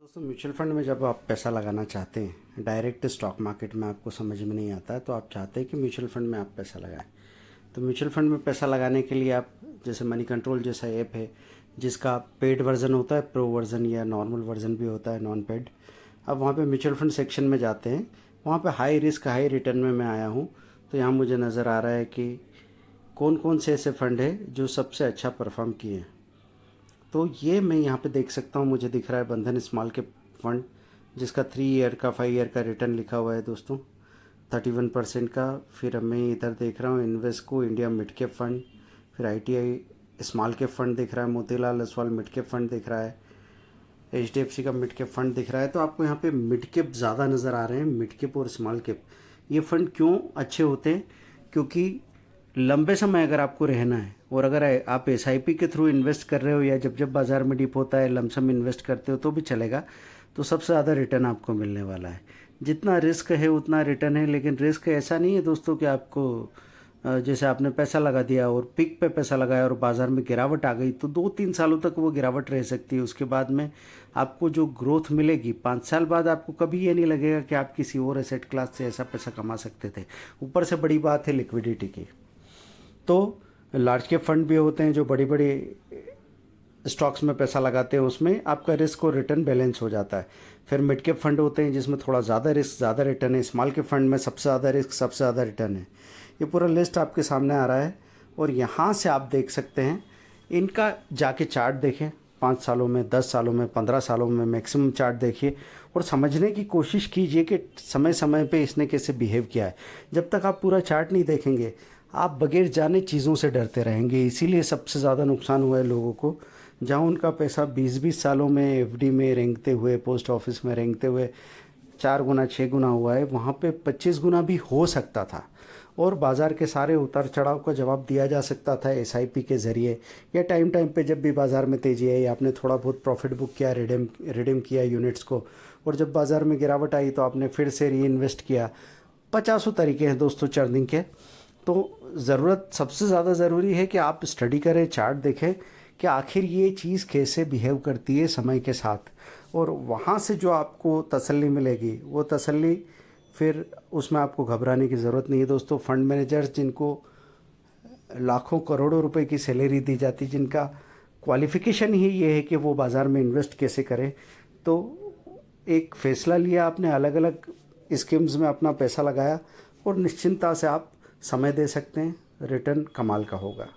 दोस्तों, mutual fund में जब आप पैसा लगाना चाहते हैं, डायरेक्ट स्टॉक मार्केट में आपको समझ में नहीं आता है, तो आप चाहते हैं कि म्यूचुअल फंड में आप पैसा लगाएं। तो म्यूचुअल फंड में पैसा लगाने के लिए आप जैसे मनी कंट्रोल जैसा ऐप है, जिसका पेड वर्जन होता है, प्रो वर्जन या नॉर्मल वर्जन भी होता है, नॉन पेड। अब वहाँ पे म्यूचुअल फंड सेक्शन में जाते हैं, वहाँ पे हाई रिस्क हाई रिटर्न में मैं आया हूँ। तो यहाँ मुझे नज़र आ रहा है कि कौन कौन से ऐसे फंड है जो सबसे अच्छा परफॉर्म किए हैं। तो ये मैं यहाँ पे देख सकता हूँ, मुझे दिख रहा है बंधन स्मॉल कैप फंड, जिसका 3 ईयर का 5 ईयर का रिटर्न लिखा हुआ है दोस्तों, 31% का। फिर मैं इधर देख रहा हूँ Invesco India mid cap fund, फिर ITI स्मॉल कैप फंड दिख रहा है, Motilal Oswal mid cap fund दिख रहा है, HDFC का मिड कैप फंड दिख रहा है। तो आपको यहाँ पे मिड कैप ज़्यादा नज़र आ रहे हैं, मिड कैप और स्मॉल कैप। ये फंड क्यों अच्छे होते हैं? क्योंकि लंबे समय अगर आपको रहना है और अगर आप SIP के थ्रू इन्वेस्ट कर रहे हो या जब जब बाज़ार में डिप होता है लमसम इन्वेस्ट करते हो तो भी चलेगा, तो सबसे ज़्यादा रिटर्न आपको मिलने वाला है। जितना रिस्क है उतना रिटर्न है, लेकिन रिस्क ऐसा नहीं है दोस्तों कि आपको जैसे आपने पैसा लगा दिया और पिक पे पैसा लगाया और बाज़ार में गिरावट आ गई तो 2-3 सालों तक वो गिरावट रह सकती है। उसके बाद में आपको जो ग्रोथ मिलेगी 5 साल बाद, आपको कभी ये नहीं लगेगा कि आप किसी और एसेट क्लास से ऐसा पैसा कमा सकते थे। ऊपर से बड़ी बात है लिक्विडिटी की। तो लार्ज कैप फंड भी होते हैं जो बड़ी बड़ी स्टॉक्स में पैसा लगाते हैं, उसमें आपका रिस्क और रिटर्न बैलेंस हो जाता है। फिर मिड कैप फंड होते हैं जिसमें थोड़ा ज़्यादा रिस्क ज़्यादा रिटर्न है। स्मॉल कैप फंड में सबसे ज़्यादा रिस्क सबसे ज़्यादा रिटर्न है। ये पूरा लिस्ट आपके सामने आ रहा है और यहाँ से आप देख सकते हैं। इनका जाके चार्ट देखें, 5 सालों में, 10 सालों में, 15 सालों में मैक्सिमम चार्ट देखिए और समझने की कोशिश कीजिए कि समय समय पे इसने कैसे बिहेव किया है। जब तक आप पूरा चार्ट नहीं देखेंगे आप बगैर जाने चीज़ों से डरते रहेंगे। इसीलिए सबसे ज़्यादा नुकसान हुआ है लोगों को। जहाँ उनका पैसा 20-20 सालों में FD में रेंगते हुए, पोस्ट ऑफिस में रेंगते हुए 4 गुना 6 गुना हुआ है, वहाँ पे 25 गुना भी हो सकता था और बाज़ार के सारे उतार चढ़ाव का जवाब दिया जा सकता था SIP के ज़रिए, या टाइम टाइम पे जब भी बाज़ार में तेज़ी आई आपने थोड़ा बहुत प्रॉफिट बुक किया, रिडीम किया यूनिट्स को, और जब बाज़ार में गिरावट आई तो आपने फिर से री इन्वेस्ट किया। 50 तरीके हैं दोस्तों चर्निंग के। तो ज़रूरत सबसे ज़्यादा ज़रूरी है कि आप स्टडी करें, चार्ट देखें कि आखिर ये चीज़ कैसे बिहेव करती है समय के साथ, और वहाँ से जो आपको तसल्ली मिलेगी वो तसल्ली, फिर उसमें आपको घबराने की ज़रूरत नहीं है दोस्तों। फंड मैनेजर्स जिनको लाखों करोड़ों रुपए की सैलरी दी जाती, जिनका क्वालिफ़िकेशन ही ये है कि वो बाज़ार में इन्वेस्ट कैसे करें, तो एक फ़ैसला लिया आपने, अलग अलग स्कीम्स में अपना पैसा लगाया और निश्चिंतता से आप समय दे सकते हैं, रिटर्न कमाल का होगा।